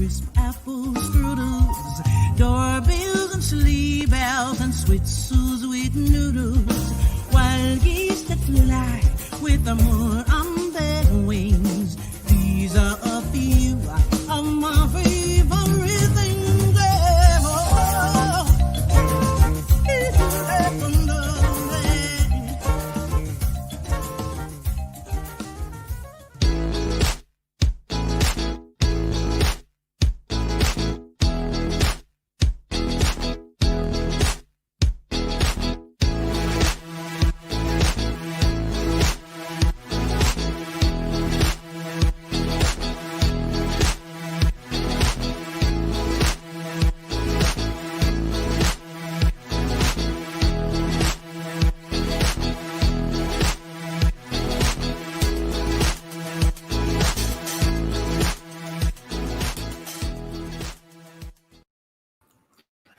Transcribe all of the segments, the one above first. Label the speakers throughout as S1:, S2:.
S1: crisp apple strudels, doorbells and sleigh bells, and sweet Sue's with noodles, wild geese that fly with the moon on their wings. These are a few of my favorite things.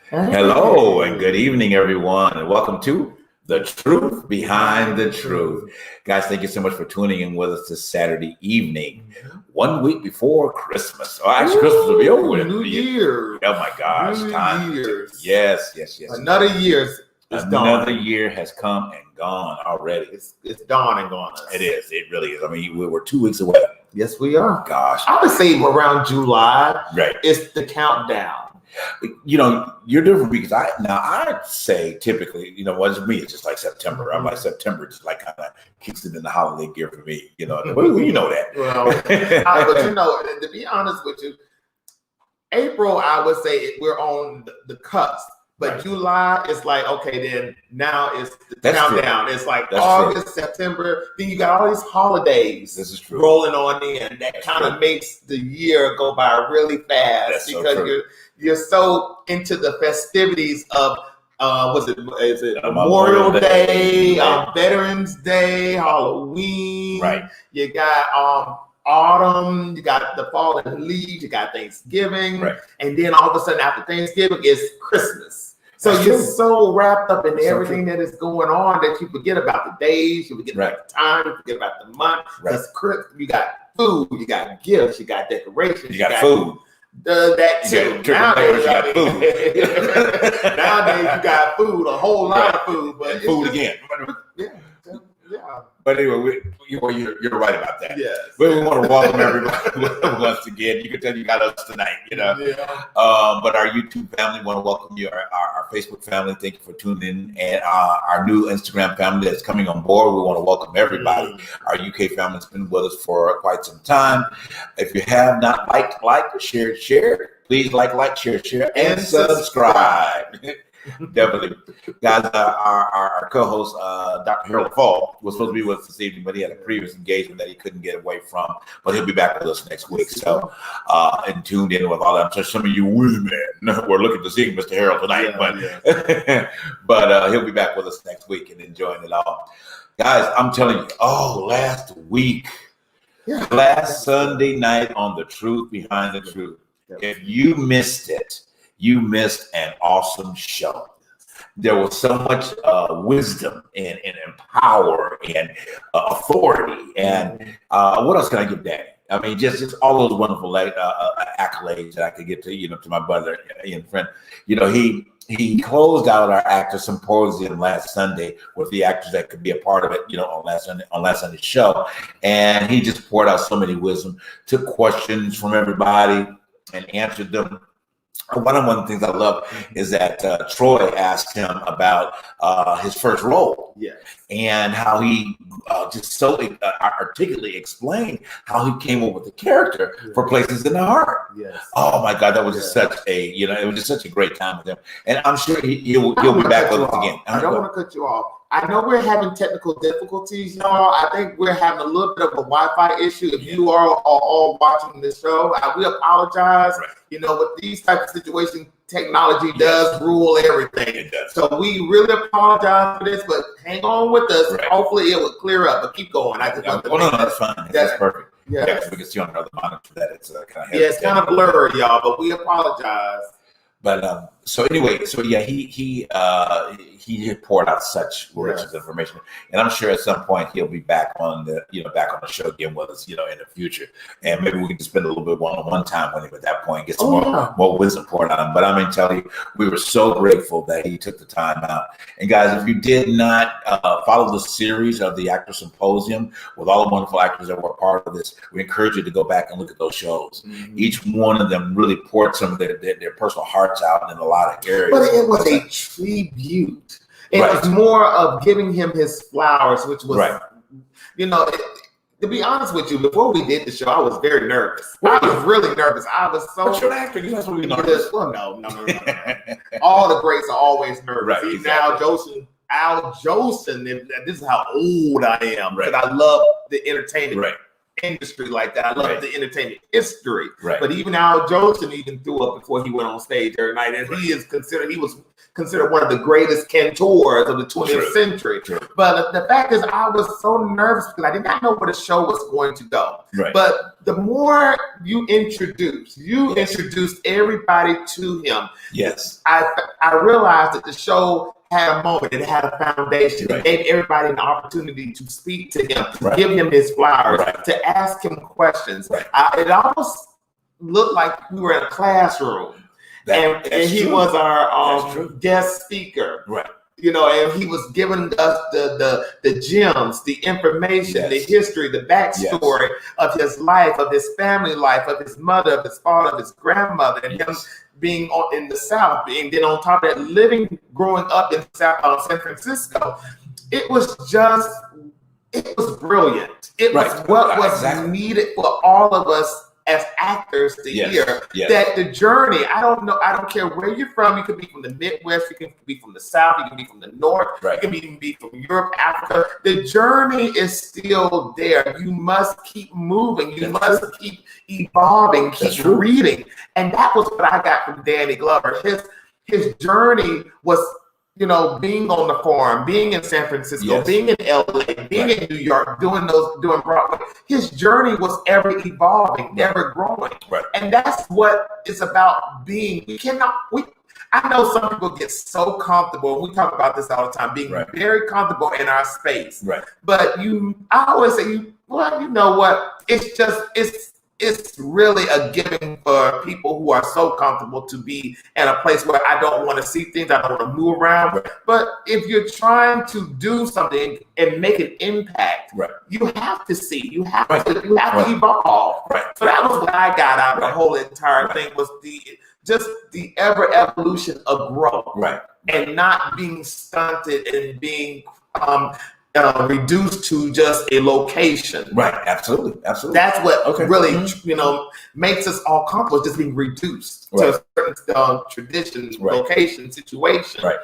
S2: Hello and good evening, everyone, and welcome to The Truth Behind the Truth. Guys, thank you so much for tuning in with us this Saturday evening, 1 week before Christmas. Oh, actually, Christmas will be over with.
S3: New Year.
S2: Oh my gosh,
S3: New
S2: time.
S3: Years.
S2: Yes.
S3: Another year.
S2: Another year has come and gone already.
S3: It's dawn and gone.
S2: It is. It really is. I mean, we're 2 weeks away.
S3: Yes, we are.
S2: Gosh.
S3: I would say around July.
S2: Right.
S3: It's the countdown.
S2: You know, you're different because I'd say typically, you know, what's me, it's just like September. I'm like September just like kind of kicks it in the holiday gear for me. You know, you know that.
S3: Well, but you know, to be honest with you, April, I would say we're on the cusp. But right. July is like, okay, then now it's the countdown. True. It's like August, September. Then you got all these holidays.
S2: This is true.
S3: Rolling on in. That kind of makes the year go by really fast.
S2: That's
S3: because you're so into the festivities of is it Memorial Day, Veterans Day, Halloween.
S2: Right.
S3: You got autumn, you got the falling leaves, you got Thanksgiving, right. And then all of a sudden after Thanksgiving is Christmas. So that's you're true. So wrapped up in everything that is going on that you forget about the days, you forget about the time, you forget about the month. Right. You got food, you got gifts, you got decorations,
S2: you got food.
S3: That too. Nowadays you got food, a whole lot of food, but
S2: food again.
S3: Yeah.
S2: But anyway, you're right about that.
S3: Yes.
S2: But we want to welcome everybody once again. You can tell you got us tonight, you know. Yeah. But our YouTube family want to welcome you. Our Facebook family, thank you for tuning in, and our new Instagram family that's coming on board. We want to welcome everybody. Mm-hmm. Our UK family has been with us for quite some time. If you have not liked, share. Please like, share, and subscribe. Definitely. Guys, our co-host, Dr. Harold Fall, was supposed to be with us this evening, but he had a previous engagement that he couldn't get away from. But he'll be back with us next week. So, and tuned in with all that. So some of you women were looking to see Mr. Harold tonight, but he'll be back with us next week and enjoying it all. Guys, I'm telling you, last week, last Sunday night on The Truth Behind the Truth, if you missed it, you missed an awesome show. There was so much wisdom and power and authority. And what else can I give Danny? I mean, just all those wonderful accolades that I could get to, you know, to my brother and friend. You know, he closed out our actor symposium last Sunday with the actors that could be a part of it, you know, on last Sunday's show. And he just poured out so many wisdom, took questions from everybody and answered them. One of the things I love is that Troy asked him about his first role, and how he just so articulately explained how he came up with the character for Places in the Heart. Yes. Oh my God, that was just such a it was just such a great time with him, and I'm sure he'll be back with us again.
S3: I don't want to cut you off. I know we're having technical difficulties, y'all. I think we're having a little bit of a Wi-Fi issue. If you are all watching this show, we apologize. Right. You know, with these types of situations, technology does rule everything. It does. So we really apologize for this, but hang on with us. Right. Hopefully it will clear up, but keep going. I just want to
S2: that's fine. That's perfect. Yeah, we can see on another monitor that it's kind of
S3: it's kind of blurry, y'all, but we apologize.
S2: But So anyway, so yeah, he had poured out such rich information, and I'm sure at some point he'll be back on the show again with us, in the future, and maybe we can just spend a little bit one-on-one time with him at that point, get some more wisdom poured on him. But I'm telling you, we were so grateful that he took the time out. And guys, if you did not follow the series of the Actor Symposium with all the wonderful actors that were part of this, we encourage you to go back and look at those shows. Mm-hmm. Each one of them really poured some of their personal hearts out in a lot of areas.
S3: But it was a tribute. It was more of giving him his flowers, which was, to be honest with you, before we did the show, I was very nervous. I was really nervous. I was so.
S2: But you're an actor. You have to be nervous.
S3: Well, no. All the greats are always nervous.
S2: Right,
S3: Even Al Jolson. This is how old I am because I love the entertainment industry like that. I love the entertainment history. Right. But even Al Jolson even threw up before he went on stage every night, and he was considered one of the greatest cantors of the 20th century. True. But the fact is, I was so nervous because I did not know where the show was going to go. Right. But the more you introduced everybody to him.
S2: Yes.
S3: I realized that the show had a moment, it had a foundation. It gave everybody an opportunity to speak to him, to give him his flowers, to ask him questions. It almost looked like we were in a classroom. And he was our guest speaker. Right. And he was giving us the gems, the information, the history, the backstory of his life, of his family life, of his mother, of his father, of his grandmother, and him being in the South, and then on top of that, growing up in San Francisco. It was brilliant. It was what was needed for all of us as actors to hear that the journey, I don't care where you're from. You could be from the Midwest, you can be from the South, you can be from the North, you can even be from Europe, Africa. The journey is still there. You must keep moving. You must keep evolving, keep reading. And that was what I got from Danny Glover. His journey was, being on the farm, being in San Francisco, being in LA, being in New York, doing Broadway. His journey was ever evolving, ever growing. Right. And that's what it's about being. I know some people get so comfortable, and we talk about this all the time, being very comfortable in our space. Right. But I always say, you know what? It's really a giving for people who are so comfortable to be in a place where I don't want to see things, I don't want to move around. But if you're trying to do something and make an impact, you have to see, you have to evolve. Right. So that was what I got out of the whole entire thing, was the ever evolution of growth, and not being stunted and being reduced to just a location. Right, absolutely. That's what really, makes us all comfortable, just being reduced to a certain tradition, location, situation. Right.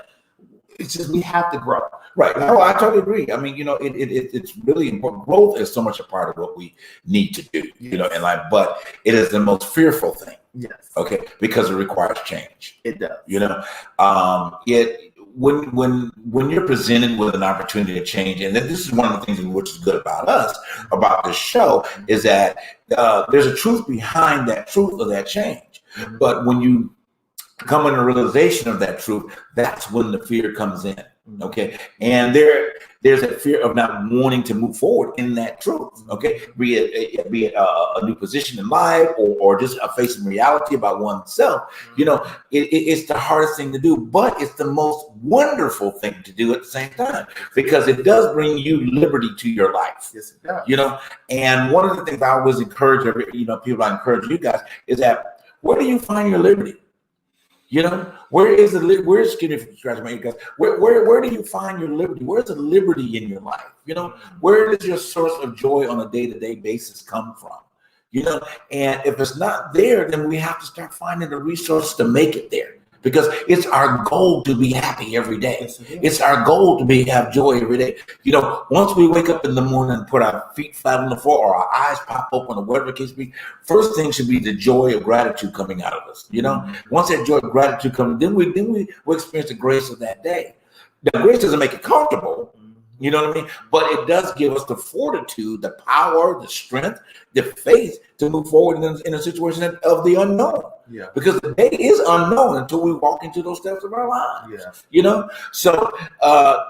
S3: It's just, we have to grow.
S2: Right. No, I totally agree. I mean, it's really important. Growth is so much a part of what we need to do, in life, but it is the most fearful thing.
S3: Yes.
S2: Okay. Because it requires change.
S3: It does.
S2: When you're presented with an opportunity to change, and this is one of the things which is good about us, about this show, is that there's a truth behind that truth of that change. Mm-hmm. But when you come in a realization of that truth, that's when the fear comes in. Okay, and there's that fear of not wanting to move forward in that truth. Okay, be it a new position in life, or just facing reality about oneself. It's the hardest thing to do, but it's the most wonderful thing to do at the same time, because it does bring you liberty to your life.
S3: Yes, it does.
S2: And one of the things I always encourage people, I encourage you guys, is that where do you find your liberty? Where do you find your liberty? Where's the liberty in your life? Where does your source of joy on a day-to-day basis come from? And if it's not there, then we have to start finding the resources to make it there. Because it's our goal to be happy every day. It's our goal to have joy every day. Once we wake up in the morning and put our feet flat on the floor, or our eyes pop open, or whatever the case be, first thing should be the joy of gratitude coming out of us. Once that joy of gratitude comes, then we experience the grace of that day. The grace doesn't make it comfortable. You know what I mean? But it does give us the fortitude, the power, the strength, the faith to move forward in a situation of the unknown.
S3: Yeah.
S2: Because the day is unknown until we walk into those steps of our lives.
S3: Yeah.
S2: You know, so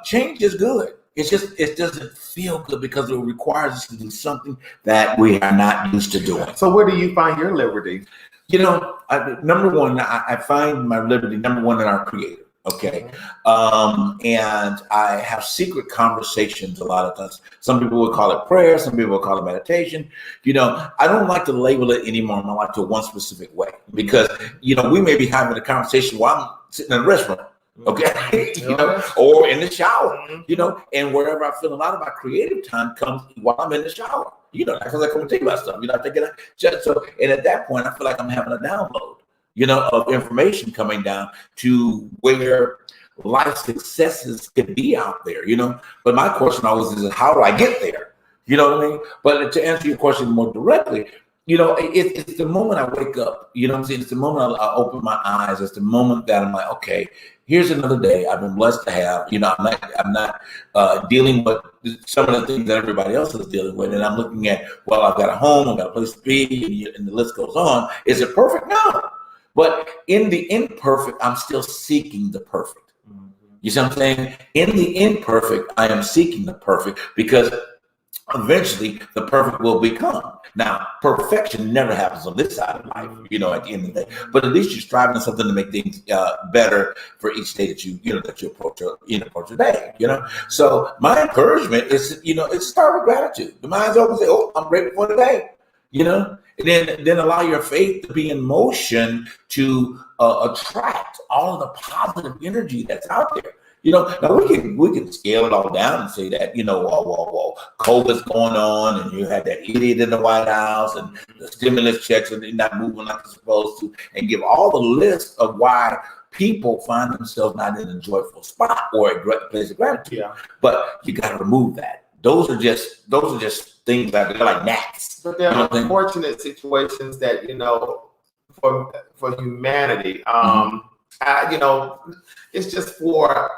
S2: change is good. It's just it doesn't feel good because it requires us to do something that we are not used to doing.
S3: So where do you find your liberty?
S2: You know, number one, I find my liberty, number one, in our Creator. Okay. And I have secret conversations a lot of times. Some people would call it prayer. Some people would call it meditation. You know, I don't like to label it anymore in my life to one specific way because, you know, we may be having a conversation while I'm sitting in a restaurant. Okay. You know, or in the shower, you know, and wherever I feel a lot of my creative time comes while I'm in the shower, you know, because I come and think about stuff, you know, I think just so, and at that point, I feel like I'm having a download, you know, of information coming down to where life successes could be out there, you know. But my question always is, how do I get there? You know what I mean? But to answer your question more directly, you know, it's the moment I wake up, you know what I'm saying? It's the moment I open my eyes. It's the moment that I'm like, okay, here's another day I've been blessed to have. You know, I'm not dealing with some of the things that everybody else is dealing with. And I'm looking at, well, I've got a home, I've got a place to be, and the list goes on. Is it perfect? No. But in the imperfect, I'm still seeking the perfect. You see what I'm saying? In the imperfect, I am seeking the perfect because eventually the perfect will become. Now, perfection never happens on this side of life, you know, at the end of the day. But at least you're striving for something to make things better for each day that you approach your day, you know. So my encouragement is, you know, it's start with gratitude. The mind's open, say, oh, I'm grateful for today, you know. And then allow your faith to be in motion to attract all of the positive energy that's out there. You know, now we can scale it all down and say that, you know, well, COVID's going on and you had that idiot in the White House and the stimulus checks and they're not moving like they're supposed to, and give all the list of why people find themselves not in a joyful spot or a great place of gratitude. Yeah. But you got to remove that. Those are just things that they're like gnats.
S3: But there are unfortunate situations that, you know, for humanity, you know, it's just for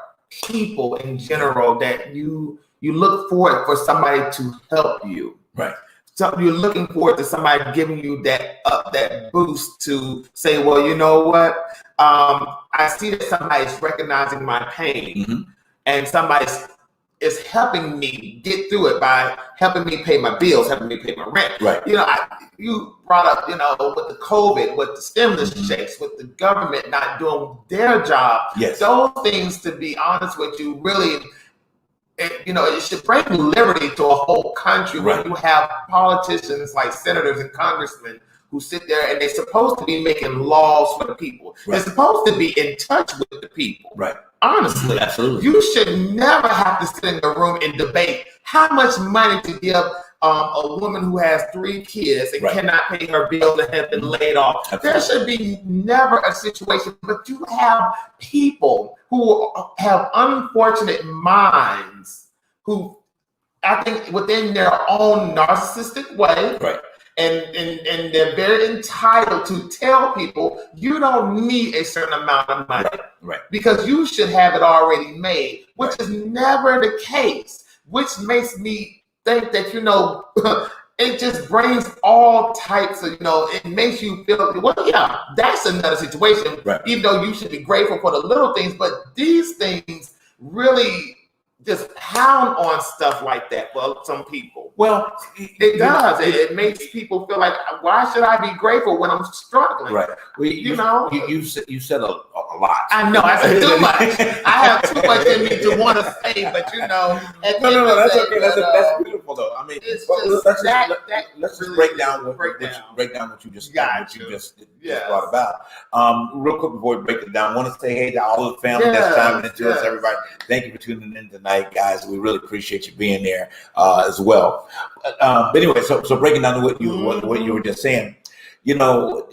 S3: people in general that you look forward for somebody to help you.
S2: Right.
S3: So you're looking forward to somebody giving you that boost to say, well, you know what? I see that somebody's recognizing my pain, and somebody is helping me get through it by helping me pay my bills, helping me pay my rent.
S2: Right.
S3: You know, you brought up, you know, with the COVID, with the stimulus checks, with the government not doing their job.
S2: Yes.
S3: Those things, to be honest with you, really, you know, it should bring liberty to a whole country.
S2: Right.
S3: When you have politicians like senators and congressmen who sit there and they're supposed to be making laws for the people. Right. They're supposed to be in touch with the people.
S2: Right.
S3: Honestly,
S2: absolutely.
S3: You should never have to sit in the room and debate how much money to give a woman who has 3 kids and cannot pay her bills and have been laid off. Absolutely. There should be never a situation, but you have people who have unfortunate minds who, I think, within their own narcissistic way, and they're very entitled to tell people you don't need a certain amount of money, because you should have it already made, which is never the case, which makes me think that, you know, it just brings all types of, you know, it makes you feel, well, yeah, that's another situation, even though you should be grateful for the little things, but these things really just pound on stuff like that for some people.
S2: Well,
S3: it does. It makes people feel like, why should I be grateful when I'm struggling?
S2: Right. Well, you know, you said a lot.
S3: I know. I said too much. I have too much in me to want to say, but you know.
S2: No, that's okay. That's beautiful, though. I mean, let's just break down what you just brought about. Real quick before we break it down, I want to say hey to all the family that's chiming into us. Everybody, thank you for tuning in tonight, guys. We really appreciate you being there as well. But anyway, so breaking down what you were just saying, you know,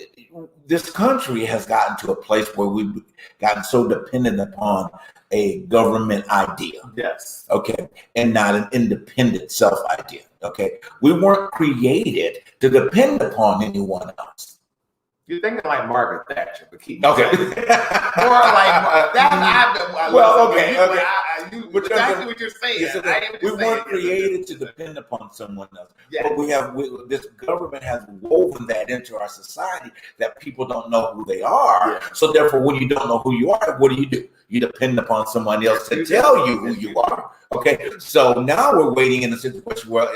S2: this country has gotten to a place where we've gotten so dependent upon a government idea.
S3: Yes.
S2: Okay. And not an independent self idea. Okay. We weren't created to depend upon anyone else.
S3: You're thinking like Margaret Thatcher, but keep
S2: Okay.
S3: more like that's exactly what you're saying.
S2: We weren't created to depend upon someone else, but this government has woven that into our society that people don't know who they are. Yeah. So therefore, when you don't know who you are, what do? You depend upon someone else to tell you who you are. Okay, so now we're waiting in a situation where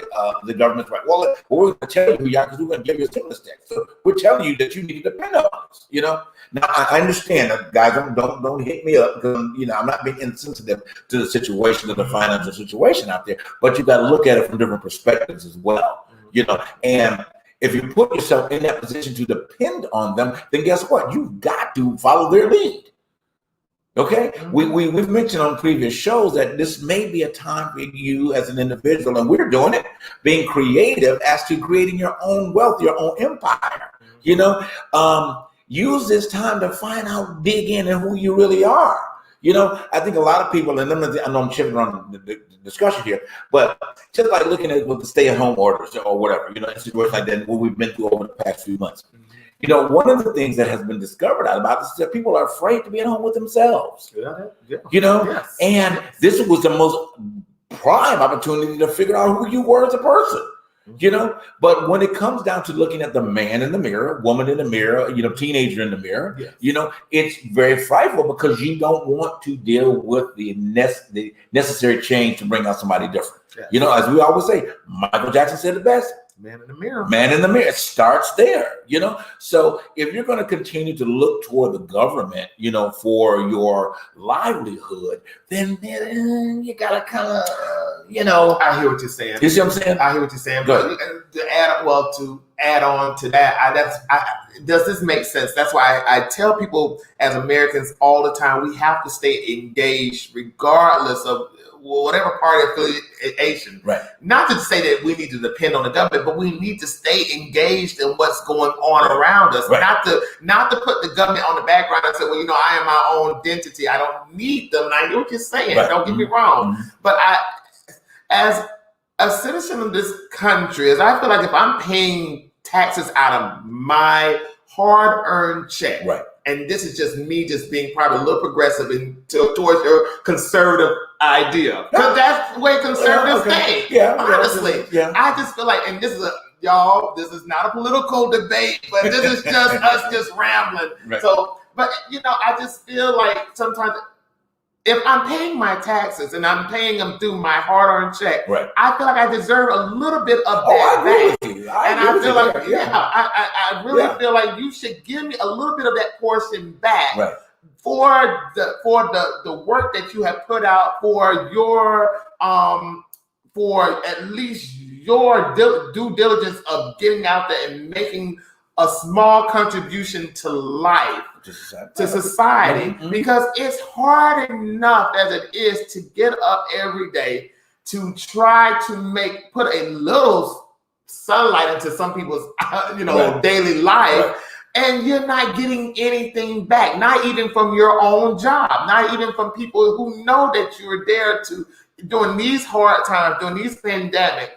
S2: the government's like, well, we're going to tell you who you are because we're going to give you a stimulus check. So we're telling you that you need to depend on us. Now I understand, guys. Don't hit me up because I'm not being insensitive to the situation, of the financial situation out there. But you got to look at it from different perspectives as well. And if you put yourself in that position to depend on them, then guess what? You've got to follow their lead. Okay, we've mentioned on previous shows that this may be a time for you as an individual, and we're doing it, being creative as to creating your own wealth, your own empire. Use this time to find out, dig in, and who you really are. I think a lot of people, and I know I'm shifting around the discussion here, but just like looking at with the stay-at-home orders or whatever, in situations like that, what we've been through over the past few months. One of the things that has been discovered out about this is that people are afraid to be at home with themselves. Yes. And this was the most prime opportunity to figure out who you were as a person. But when it comes down to looking at the man in the mirror, woman in the mirror, teenager in the mirror, it's very frightful because you don't want to deal with the necessary change to bring out somebody different. Yes. As we always say, Michael Jackson said it best.
S3: Man in the mirror.
S2: Man in the mirror. It starts there, So if you're going to continue to look toward the government, for your livelihood, then you got to kind of,
S3: I hear what you're saying.
S2: You see what I'm saying?
S3: I hear what you're saying. But to add on to that, does this make sense? That's why I tell people as Americans all the time, we have to stay engaged regardless of whatever party affiliation.
S2: Right.
S3: Not to say that we need to depend on the government, but we need to stay engaged in what's going on around us. Right. Not to put the government on the background and say, well, I am my own identity. I don't need them. I hear what you're saying. Right. Don't get me wrong. Mm-hmm. But as a citizen of this country, as I feel like if I'm paying taxes out of my hard-earned check,
S2: right.
S3: And this is just me just being probably a little progressive towards your conservative idea. But that's the way conservatives think.
S2: Yeah,
S3: honestly. Yeah. I just feel like, and this is this is not a political debate, but this is just us just rambling.
S2: Right.
S3: So, but I just feel like sometimes if I'm paying my taxes and I'm paying them through my hard-earned check,
S2: right.
S3: I feel like I deserve a little bit of that
S2: I agree with you.
S3: I feel like, I really feel like you should give me a little bit of that portion back,
S2: right.
S3: for the work that you have put out, for your for at least your due diligence of getting out there and making a small contribution to life. To society, mm-hmm. Because it's hard enough as it is to get up every day to try to put a little sunlight into some people's
S2: right.
S3: daily life,
S2: right.
S3: And you're not getting anything back, not even from your own job, not even from people who know that you're there during these hard times, during these pandemics.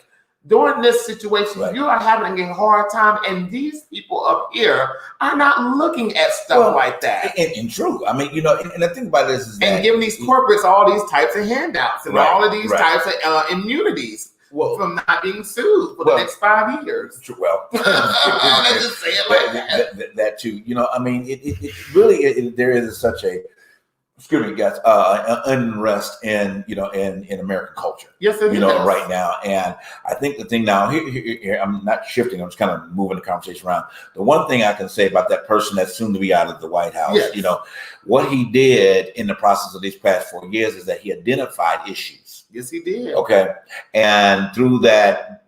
S3: During this situation, right. You are having a hard time, and these people up here are not looking at stuff like that.
S2: And true, I mean, and the thing about this is that
S3: giving these corporates all these types of handouts and all of these types of immunities from not being sued for the next 5 years.
S2: Well,
S3: let's just say it like that.
S2: That too, I mean, it really there is such a. Excuse me, guys. Unrest in American culture.
S3: Yes, it is.
S2: Right now, and I think the thing now here, I'm not shifting. I'm just kind of moving the conversation around. The one thing I can say about that person that's soon to be out of the White House,
S3: yes.
S2: What he did in the process of these past 4 years is that he identified issues.
S3: Yes, he did.
S2: Okay, and through that,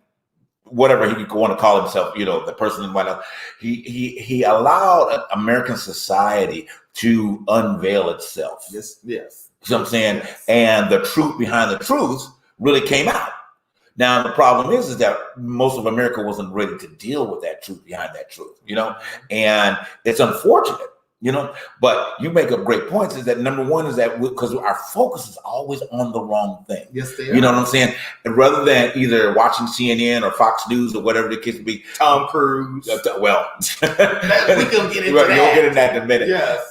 S2: whatever he could want to call himself, the person in the White House, he allowed American society to unveil itself.
S3: Yes.
S2: You know what I'm saying?
S3: Yes.
S2: And the truth behind the truth really came out. Now, the problem is that most of America wasn't ready to deal with that truth behind that truth, and it's unfortunate, You know, but you make up great points. Is that number one is that because our focus is always on the wrong thing.
S3: Yes, they are.
S2: You know what I'm saying? And rather than either watching CNN or Fox News or whatever the case would be,
S3: Tom Cruise.
S2: Well,
S3: we can get into that.
S2: You'll get into that in a minute.
S3: Yes.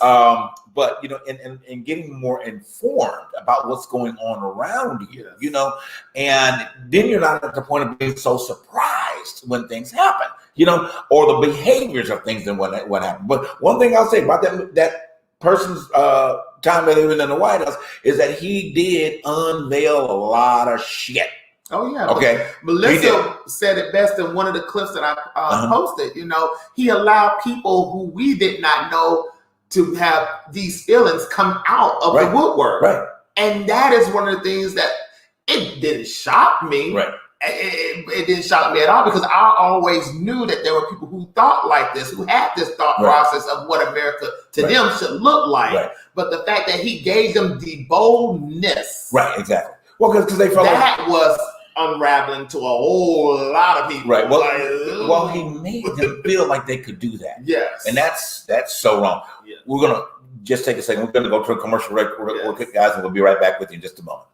S2: But you know, and getting more informed about what's going on around you,
S3: Yes.
S2: you know, and then you're not at the point of being so surprised when things happen, you know, or the behaviors of things and what happened. But one thing I'll say about that person's time that he was in the White House is that he did unveil a lot of shit.
S3: Oh yeah.
S2: Okay.
S3: Melissa said it best in one of the clips that I posted. You know, he allowed people who we did not know to have these feelings come out of the woodwork.
S2: Right.
S3: And that is one of the things that it didn't shock me.
S2: Right.
S3: It didn't shock me at all because I always knew that there were people who thought like this, who had this thought process of what America to them should look like. Right. But the fact that he gave them the boldness.
S2: Right, exactly. Well, because they felt
S3: that was unraveling to a whole lot of people.
S2: Right. Well, he made them feel like they could do that.
S3: Yes.
S2: And that's so wrong. Yes. We're going to just take a second. We're going to go to a commercial break, guys, and we'll be right back with you in just a moment.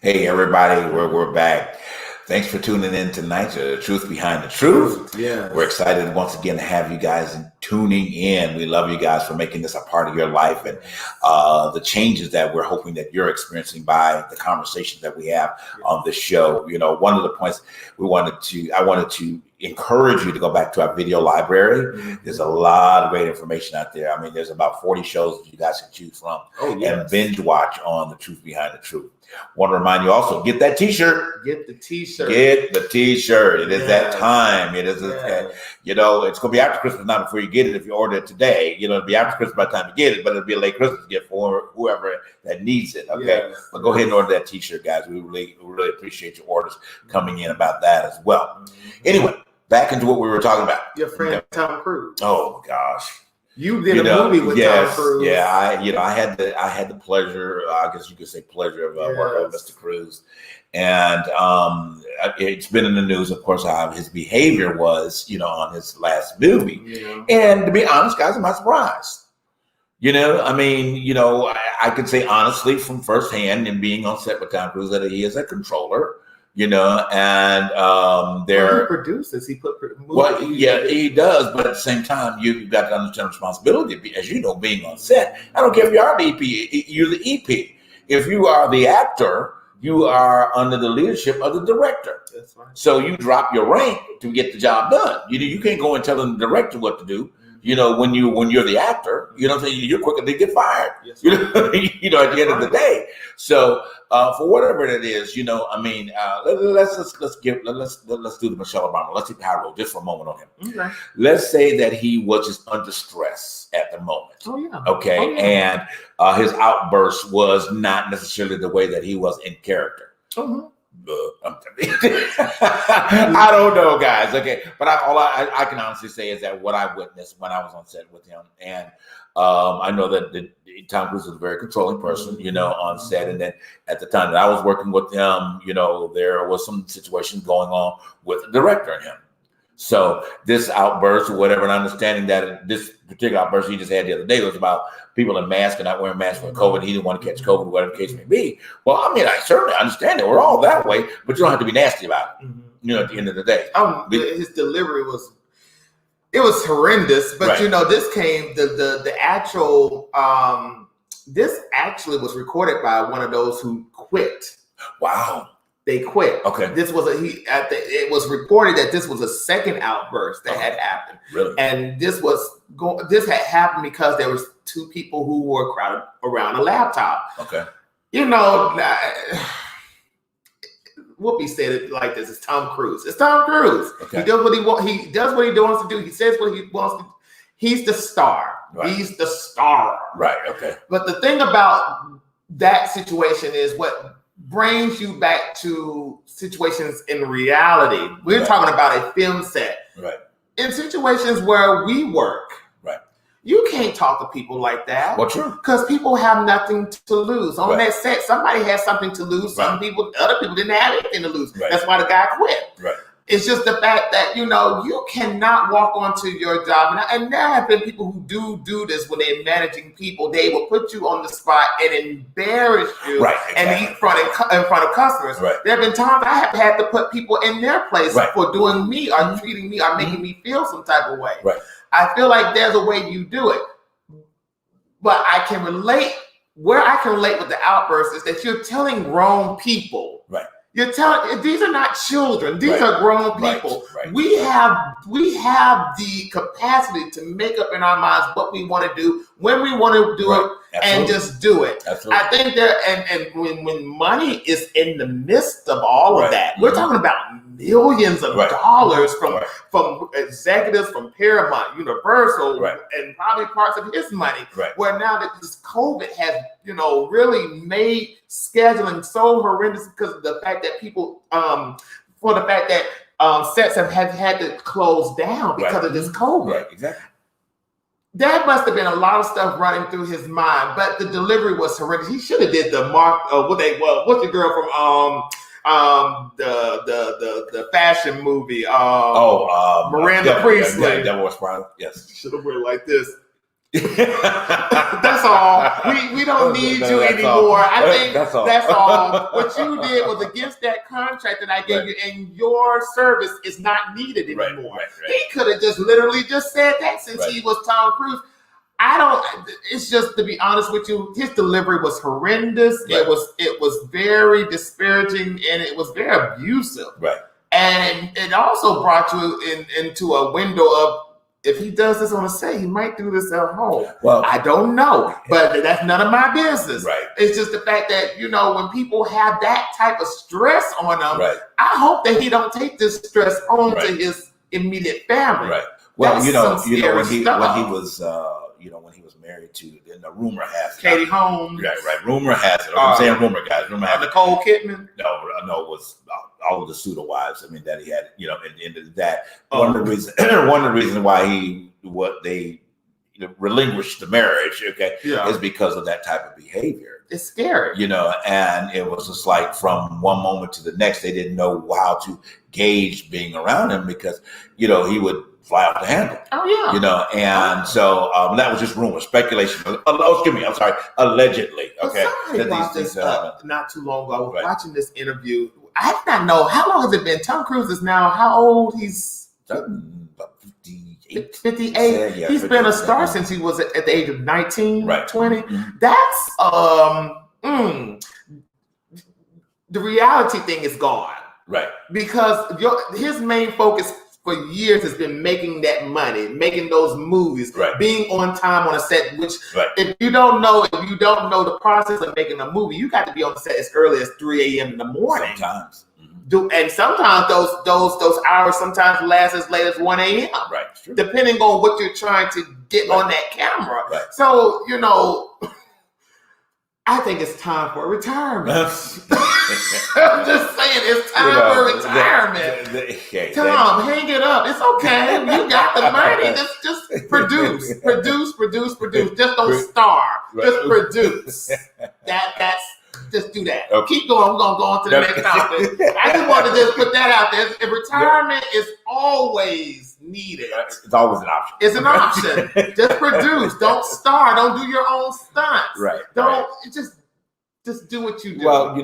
S2: Hey, everybody, we're back. Thanks for tuning in tonight to The Truth Behind the Truth.
S3: Yeah.
S2: We're excited once again to have you guys tuning in. We love you guys for making this a part of your life and the changes that we're hoping that you're experiencing by the conversations that we have on this show. You know, one of the points I wanted to encourage you to go back to our video library. There's a lot of great information out there. I mean, there's about 40 shows that you guys can choose from and binge watch on The Truth Behind the Truth. Want to remind you also, get that t-shirt.
S3: Get the t-shirt.
S2: Get the t-shirt. It is that time. It is, you know, it's going to be after Christmas now before you get it if you order it today. You know, it'll be after Christmas by the time you get it, but it'll be a late Christmas gift for whoever that needs it. Okay. But go ahead and order that t-shirt, guys. We really appreciate your orders coming in about that as well. Anyway, back into what we were talking about.
S3: Your friend Tom Cruise.
S2: Oh gosh.
S3: You did a movie with Tom Cruise.
S2: Yeah, I had the pleasure, I guess you could say pleasure of working with Mr. Cruise. And it's been in the news, of course, how his behavior was, you know, on his last movie. Yeah. And to be honest, guys, I'm not surprised. You know, I mean, you know, I could say honestly from firsthand and being on set with Tom Cruise that he is a controller. You know, and he
S3: produces. He put movies.
S2: Well, yeah, he does. But at the same time, you've got to understand responsibility. As you know, being on set, I don't care if you are the EP. You're the EP. If you are the actor, you are under the leadership of the director.
S3: That's right.
S2: So you drop your rank to get the job done. You can't go and tell the director what to do. You know, when you're the actor, you know what I'm saying, you're quicker to get fired. Yes, you know, at the end of the day. So for whatever it is, you know, I mean, let's do the Michelle Obama. Let's take Harold just for a moment on him. Okay. Let's say that he was just under stress at the moment.
S3: Oh yeah.
S2: Okay, and his outburst was not necessarily the way that he was in character.
S3: Mm-hmm.
S2: I don't know, guys. Okay, but all I can honestly say is that what I witnessed when I was on set with him, and I know that Tom Cruise is a very controlling person, you know, on set. And then at the time that I was working with him, you know, there was some situations going on with the director and him. So this outburst or whatever, and understanding that this particular outburst he just had the other day was about people in masks and not wearing masks for COVID. He didn't want to catch COVID, whatever the case may be. Well, I mean, I certainly understand it. We're all that way, but you don't have to be nasty about it. You know, at the end of the day.
S3: His delivery was horrendous, but you know, this came the actual this actually was recorded by one of those who quit.
S2: Wow.
S3: They quit.
S2: Okay.
S3: This was it was reported that this was a second outburst that had happened.
S2: Really?
S3: And this had happened because there was two people who were crowded around a laptop.
S2: Okay.
S3: You know, Whoopi said it like this: "It's Tom Cruise. It's Tom Cruise.
S2: Okay.
S3: He does what he wants. He does what he wants to do. He says what he wants to. He's the star.
S2: Right.
S3: He's the star.
S2: Right. Okay.
S3: But the thing about that situation is what brings you back to situations in reality. We're talking about a film set.
S2: Right.
S3: In situations where we work.
S2: Right.
S3: You can't talk to people like that.
S2: Well, true.
S3: Because people have nothing to lose. On that set, somebody has something to lose. Other people didn't have anything to lose.
S2: Right.
S3: That's why the guy quit.
S2: Right.
S3: It's just the fact that, you know, you cannot walk onto your job. And there have been people who do this when they're managing people. They will put you on the spot and embarrass you and in front of customers.
S2: Right.
S3: There have been times I have had to put people in their place for doing me or treating me or making me feel some type of way.
S2: Right.
S3: I feel like there's a way you do it. But I can relate, where I can relate with the outburst is that you're telling grown people.
S2: Right.
S3: You're telling, these are not children. These are grown people.
S2: Right.
S3: We have the capacity to make up in our minds what we want to do, when we want to do it, and just do it.
S2: Absolutely.
S3: I think and when money is in the midst of all of that, we're talking about millions of dollars from executives from Paramount, Universal, and probably parts of his money. Where now that this COVID has, you know, really made scheduling so horrendous because of the fact that people, for the fact that sets have had to close down because of this COVID.
S2: Right, exactly.
S3: That must have been a lot of stuff running through his mind, but the delivery was horrendous. He should have did the what's the girl from the fashion movie? Miranda Priestley.
S2: Devil Wears Prada. Yes,
S3: should have went like this. That's all. we don't need you anymore. I think that's all. What you did was against that contract that I gave you, and your service is not needed anymore. Right. He could have just literally just said that since he was Tom Cruise. It's just, to be honest with you, his delivery was horrendous. Right. It was very disparaging, and it was very abusive. Right. And it also brought you into a window of, if he does this on a set, he might do this at home. Well, I don't know, but that's none of my business. Right. It's just the fact that, when people have that type of stress on them, I hope that he don't take this stress on to his immediate family. Right. Well, when he was married to, and the rumor has it, Katie Holmes. Right. Rumor has it. I'm saying rumor, guys. Rumor has it. Nicole Kidman. No, it was all of the pseudo wives. I mean, that he had. At the end of that, one of the reasons why they relinquished the marriage, is because of that type of behavior. It's scary, and it was just like from one moment to the next, they didn't know how to gauge being around him because, he would fly off the handle. Oh yeah. And so that was just rumor, speculation. Excuse me, I'm sorry, allegedly. Okay. Somebody brought this up not too long ago. I was watching this interview. I did not know, how long has it been? Tom Cruise is now how old? He's about 58. 58. Yeah, he's been a star since he was at the age of 19, 20. Mm-hmm. That's the reality thing is gone. Right. Because his main focus for years has been making that money, making those movies, being on time on a set, which if you don't know the process of making a movie, you got to be on the set as early as 3 a.m. in the morning. Sometimes. And sometimes those hours sometimes last as late as 1 a.m. Right. Depending on what you're trying to get on that camera. Right. So, I think it's time for retirement. I'm just saying, it's time for retirement. Tom, hang it up. It's okay. You got the money. Just produce. Just don't star. Just produce. Just do that. Okay. Keep going. We're going to go on to the next topic. I just wanted to just put that out there. If retirement is always needed. It's always an option. It's an option. Just produce. Don't star. Don't do your own stunts. Right. Don't just do what you do. Well,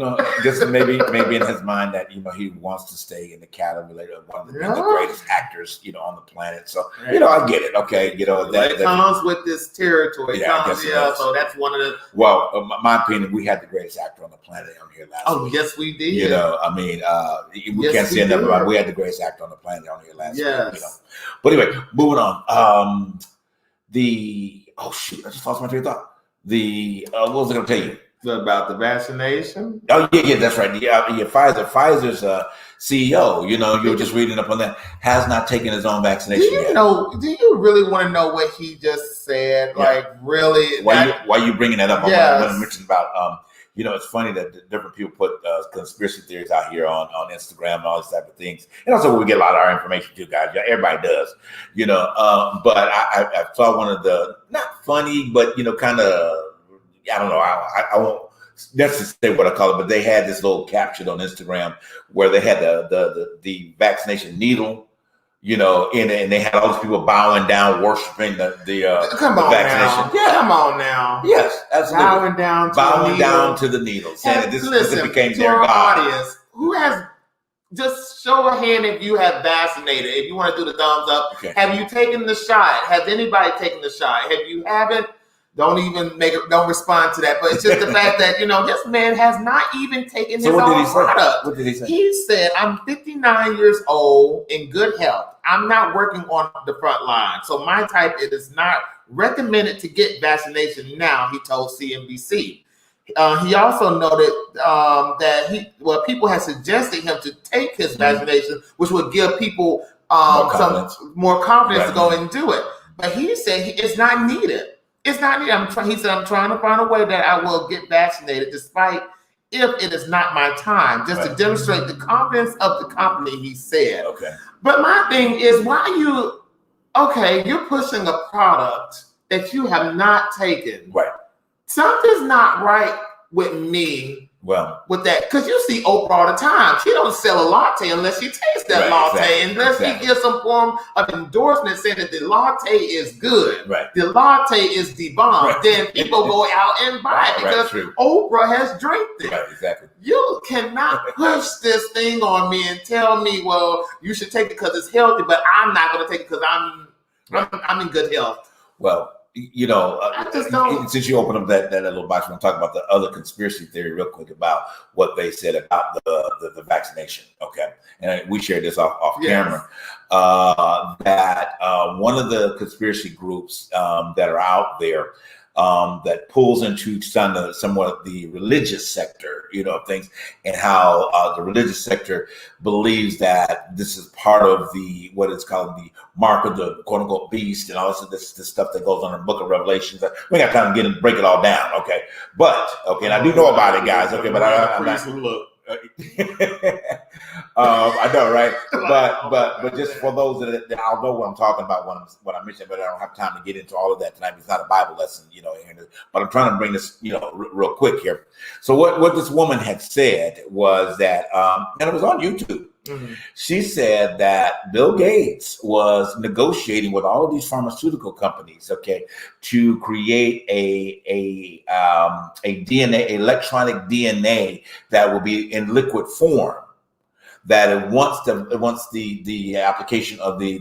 S3: just maybe in his mind that he wants to stay in the category of one of the greatest actors on the planet. So I get it. Okay, that comes with this territory. So that's one of the. Well, my opinion, we had the greatest actor on the planet on here last week. Yes, we did. We can't say enough about it. We had the greatest actor on the planet on here last week. But anyway, moving on. I just lost my train of thought. What was I going to tell you? About the vaccination? Oh, yeah, that's right. Pfizer's CEO, you were just reading up on that, has not taken his own vaccination yet. Do you really want to know what he just said? Yeah. Like, really? Why you bringing that up? I want to mention about, it's funny that different people put conspiracy theories out here on Instagram and all this type of things. And also we get a lot of our information too, guys. Everybody does, but I saw one of the, not funny, but, kind of, I don't know. I won't necessarily say what I call it, but they had this little caption on Instagram where they had the vaccination needle, and they had all these people bowing down, worshiping the vaccination. Now. Yeah, come on now. Yes, absolutely. Bowing down to the needle, saying that this became their God. Audience, who has just show a hand if you have vaccinated. If you want to do the thumbs up, have you taken the shot? Has anybody taken the shot? If you haven't, don't respond to that. But it's just the fact that, this man has not even taken his own product. What did he say? He said, I'm 59 years old in good health. I'm not working on the front line. So my type, it is not recommended to get vaccination now, he told CNBC. He also noted that people had suggested him to take his vaccination, which would give people more confidence to go and do it. But he said it's not needed. It's not needed. He said, I'm trying to find a way that I will get vaccinated despite if it is not my time, just to demonstrate the confidence of the company, he said. Okay. But my thing is, you're pushing a product that you have not taken. Right. Something's not right with me
S2: Well,
S3: with that, because you see Oprah all the time. She don't sell a latte unless she tastes that latte, unless she gives some form of endorsement saying that the latte is good.
S2: Right.
S3: The latte is the bomb. Right. Then people go out and buy it because Oprah has drank it.
S2: Right, exactly.
S3: You cannot push this thing on me and tell me, well, you should take it because it's healthy, but I'm not going to take it because I'm in good health.
S2: Well, you know, since you opened up that little box, we're going to talk about the other conspiracy theory real quick about what they said about the vaccination. Okay. And we shared this off camera, that one of the conspiracy groups that are out there that pulls into somewhat the religious sector, you know, of things, and how the religious sector believes that this is part of what is called the mark of the quote unquote beast, and all this stuff that goes on in the book of Revelations. We got time to break it all down, okay? But and I do know about it, guys, okay, but I'm not. Look. I know, right? But just for those that I'll know what I'm talking about when I mention, but I don't have time to get into all of that tonight. It's not a Bible lesson, you know. But I'm trying to bring this, you know, real quick here. So what this woman had said was that, and it was on YouTube. Mm-hmm. She said that Bill Gates was negotiating with all of these pharmaceutical companies, okay, to create a DNA, electronic DNA that will be in liquid form. That once the application of the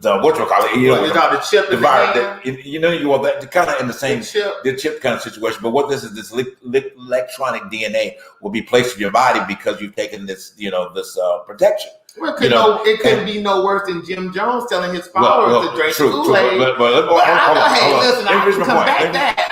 S2: what you call it, you know,
S3: the chip,
S2: the virus, you know, you want that kind of in the same the chip kind of situation. But what this electronic DNA will be placed in your body because you've taken this, you know, this protection.
S3: Well, it couldn't be no worse than Jim Jones telling his followers to drink Kool-Aid. But listen, I can combat that.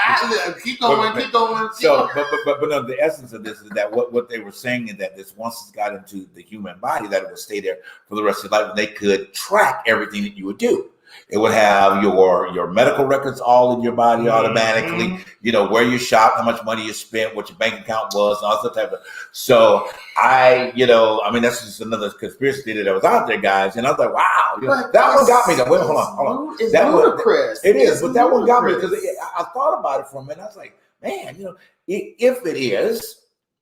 S3: Keep going.
S2: So, but no, the essence of this is that what they were saying is that this once it got into the human body, that it would stay there for the rest of your life. They could track everything that you would do. It would have your medical records all in your body automatically, you know, where you shopped, how much money you spent, what your bank account was, and all that type of. So that's just another conspiracy theory that was out there, guys. And I was like, wow, you know, that one got me. Wait, hold on.
S3: It's ludicrous.
S2: It is, but that one got me because I thought about it for a minute. I was like, man, you know, if it is.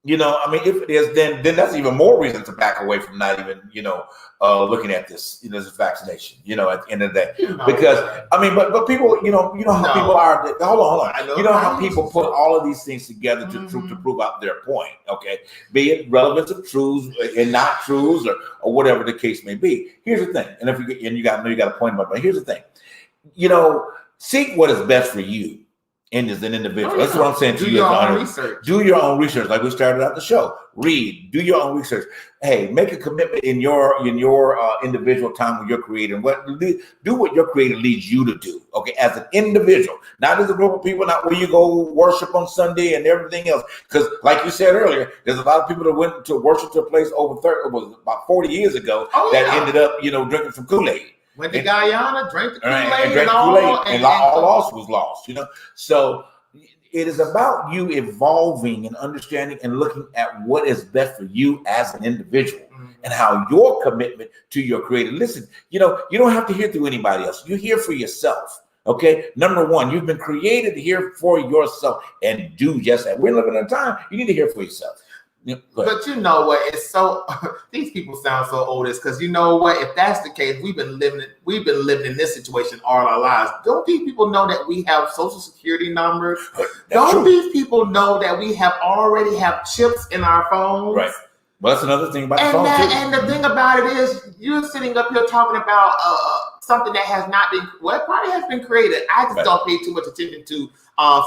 S2: You know, I mean, if it is, then that's even more reason to back away from not even, you know, looking at this, you know, this vaccination, you know, at the end of the day. Because, I mean, but people, you know how people are. Hold on. You know how people put all of these things together to prove out their point, okay? Be it relevance of truths and not truths or whatever the case may be. Here's the thing. And if you got a point about it, but here's the thing. You know, seek what is best for you. And as an individual, that's what I'm saying to you. Do your own research, like we started out the show. Read, do your own research. Hey, make a commitment in your individual time when you're creating. Do what your creator leads you to do. Okay, as an individual, not as a group of people, not where you go worship on Sunday and everything else. Because, like you said earlier, there's a lot of people that went to worship to a place about 40 years ago that ended up, you know, drinking some Kool-Aid.
S3: Went to Guyana, drank the Kool-Aid,
S2: and all lost was lost, you know. So it is about you evolving and understanding and looking at what is best for you as an individual and how your commitment to your creator. Listen, you know, you don't have to hear through anybody else. You hear for yourself. Okay. Number one, you've been created to hear for yourself and do just that. We're living in a time you need to hear for yourself.
S3: But you know what? It's so these people sound so old. It's because you know what? If that's the case, we've been living in this situation all our lives. Don't these people know that we have social security numbers? Don't these people know that we already have chips in our phones?
S2: Right. Well, that's another thing about the phone too.
S3: And the thing about it is, you're sitting up here talking about something that has not been. Well, it probably has been created. I just don't pay too much attention to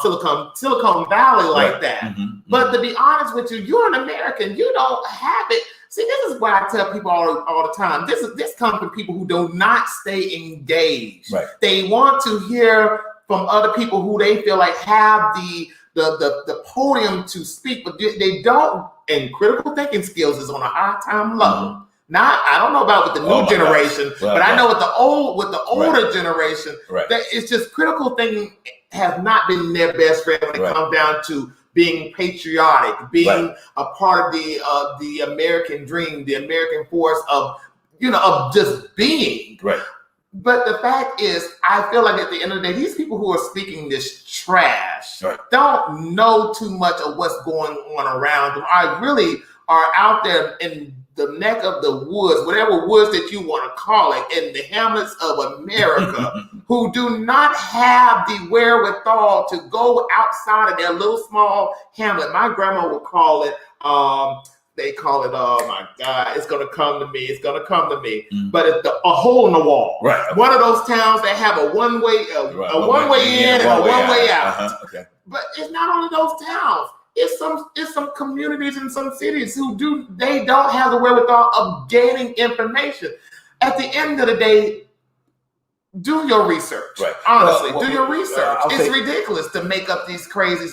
S3: Silicon Valley like that. But to be honest with you, you're an American. You don't have it. See, this is what I tell people all the time. This comes from people who do not stay engaged.
S2: Right.
S3: They want to hear from other people who they feel like have the podium to speak, but they don't. And critical thinking skills is on a high time low. I don't know about with the new generation, but I know with the older generation, that it's just critical thinking has not been their best friend when it comes down to being patriotic, being a part of the American dream, the American force of just being.
S2: Right.
S3: But the fact is, I feel like at the end of the day, these people who are speaking this trash don't know too much of what's going on around them. I really are out there in the neck of the woods, whatever woods that you want to call it, in the hamlets of America, who do not have the wherewithal to go outside of their little small hamlet. My grandma would call it, they call it, oh my God, it's going to come to me. It's going to come to me. But it's a hole in the wall. Right. One of those towns that have a one-way in and a one-way out. Okay. But it's not only those towns. It's some communities in some cities who they don't have the wherewithal of gaining information. At the end of the day, do your research. Right. Honestly, do your research. It's ridiculous to make up these crazy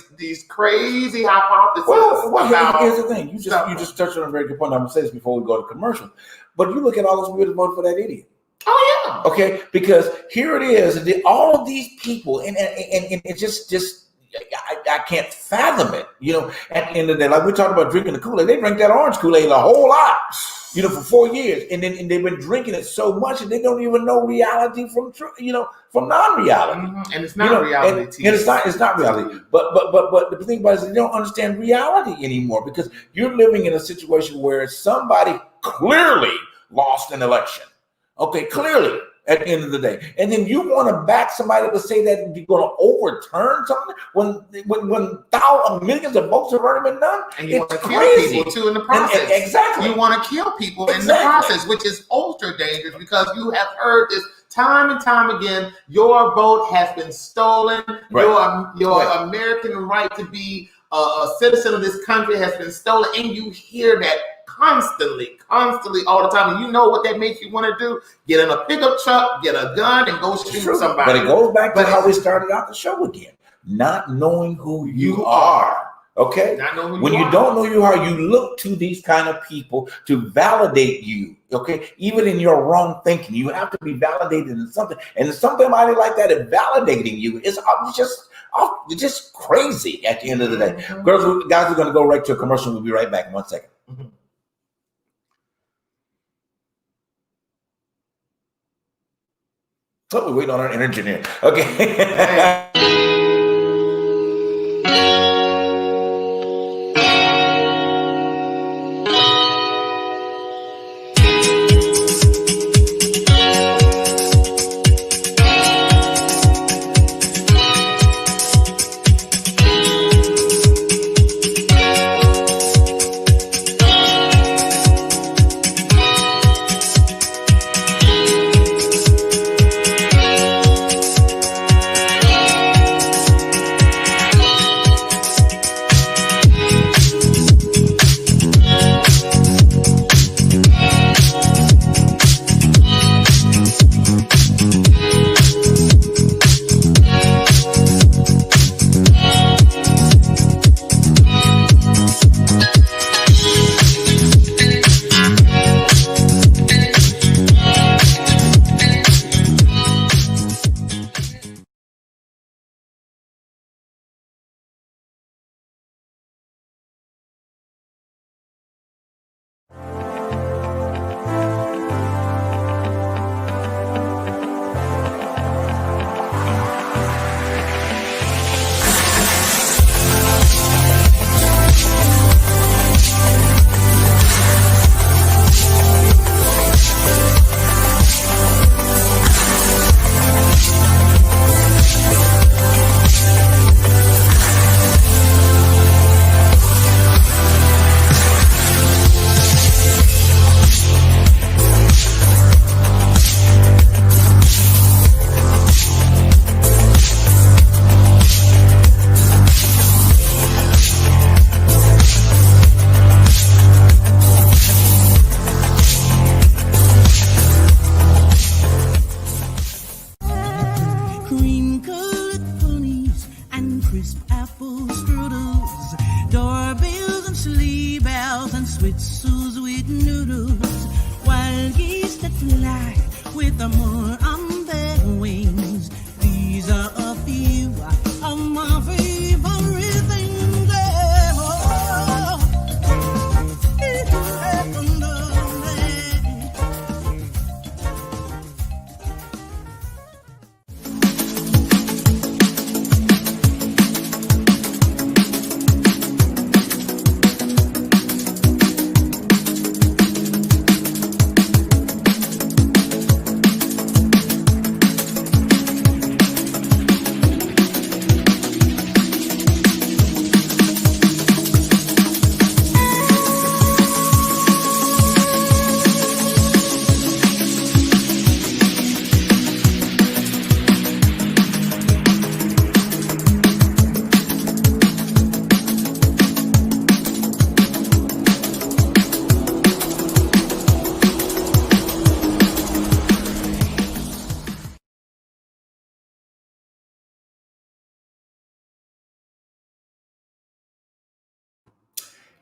S3: hypotheses.
S2: Well, here's the thing. You just touched on a very good point. I'm gonna say this before we go to commercial. But you look at all those people that voted for that idiot.
S3: Oh yeah.
S2: Okay, because here it is. All of these people, and it just. I can't fathom it, at the end of the day. Like we talked about drinking the Kool-Aid. They drank that orange Kool-Aid a whole lot, for 4 years. And they've been drinking it so much and they don't even know reality from non-reality. Mm-hmm. And it's not reality. And it's not reality. But the thing about it is they don't understand reality anymore because you're living in a situation where somebody clearly lost an election. Okay, clearly. At the end of the day, and then you want to back somebody to say that you're going to overturn something when thousands, millions of votes have already been done. And you want to kill
S3: people too in the process.
S2: Exactly,
S3: you want to kill people in the process, which is ultra dangerous because you have heard this time and time again. Your vote has been stolen. Right. Your American right to be a citizen of this country has been stolen, and you hear that constantly all the time. And you know what that makes you want to do? Get in a pickup truck, get a gun, and go shoot somebody.
S2: But it goes back to how we started out the show again. Not knowing who you are. Okay? Not knowing who when you don't know who you are, you look to these kind of people to validate you. Okay? Even in your wrong thinking, you have to be validated in something. And somebody like that is validating you. It's just crazy at the end of the day. Mm-hmm. Guys, we're going to go right to a commercial. We'll be right back in 1 second. Mm-hmm. Oh, we're waiting on our engineer. Okay.